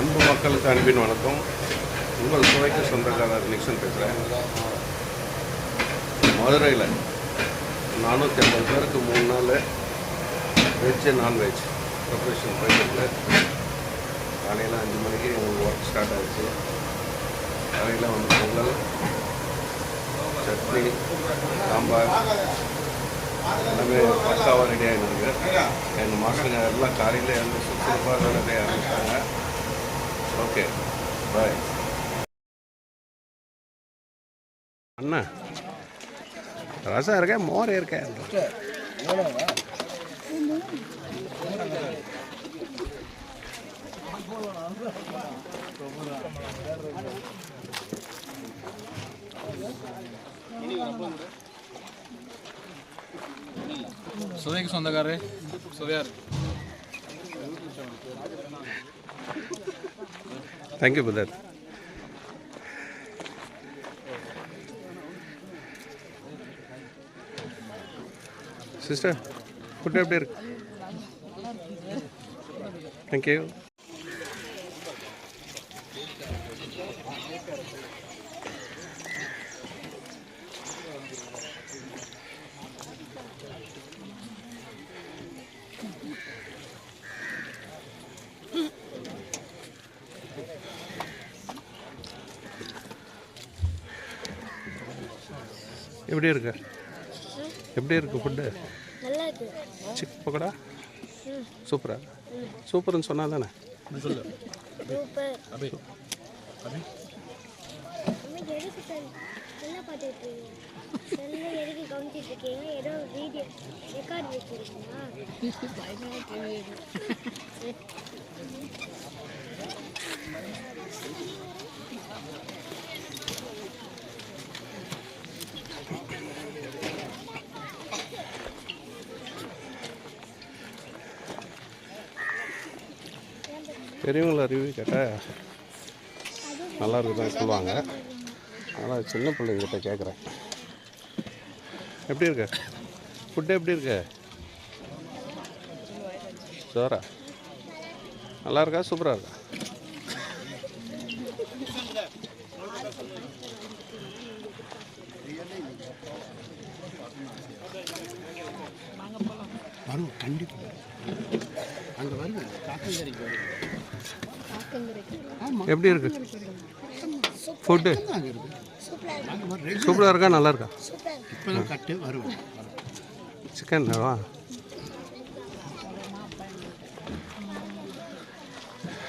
அன்பு மக்களுக்கு அன்பின் வணக்கம். உங்கள் சுவைக்கு சொந்தக்காரர் நிக்சன் பேசுகிறேன். மதுரையில் 450 பேருக்கு 3 நாள் வெஜ்ஜு நான்வெஜ் ப்ரிப்ரேஷன் போயிட்டு காலையில் 5 மணிக்கு எங்களுக்கு ஒர்க் ஸ்டார்ட் ஆகிடுச்சு. காலையில் வந்து பொங்கல், சட்னி, சாம்பார் எல்லாமே பக்காவாக ரெடி ஆகிடுங்க. எங்கள் மாசங்க எல்லாம் காலையில் எழுந்து சுறுசுறுப்பாக ரெடி ஆரம்பித்தாங்க. ஓகே, பாய். அண்ணா ரசம் இருக்க, மோர் இருக்க. சுவைக்கு சொந்தக்காரரு சுவையா இருக்கு. Thank you brother. சிஸ்டர், ஃபுட் எப்படி இருக்கு? தேங்க்யூ. எப்படி இருக்கு? எப்படி இருக்கு ஃபுட்டு? நல்லா இருக்கு. சிக் பக்கோடா சூப்பரா? சூப்பர்னு சொன்னா தானே சூப்பர். அபி அம்மா எதுக்கு நல்லா பார்த்துட்டு இருக்கீங்க? செல்ல எதுக்கு கவனிச்சிட்டு இருக்கீங்க? ஏதோ வீடியோ ரெக்கார்ட் வச்சிருக்கீங்களா? பெரியவங்கள ரிவ்யூ கேட்டால் நல்லா இருக்குதுன்னு சொல்லுவாங்க. அதனால் சின்ன பிள்ளைங்கிட்ட கேட்குறேன். எப்படி இருக்கு ஃபுட்டு? எப்படி இருக்கு? சோரா நல்லா இருக்கா? சூப்பராக இருக்கா? வரும் கண்டிப்பாக. அங்கே வருது காக்கங்கரைக்கு வருது. எப்படி இருக்கு ஃபுட்டு? சூப்பராக இருக்கா? நல்லா இருக்கா? இப்போ தான் கட்டு வருவேன். சிக்கன் வா.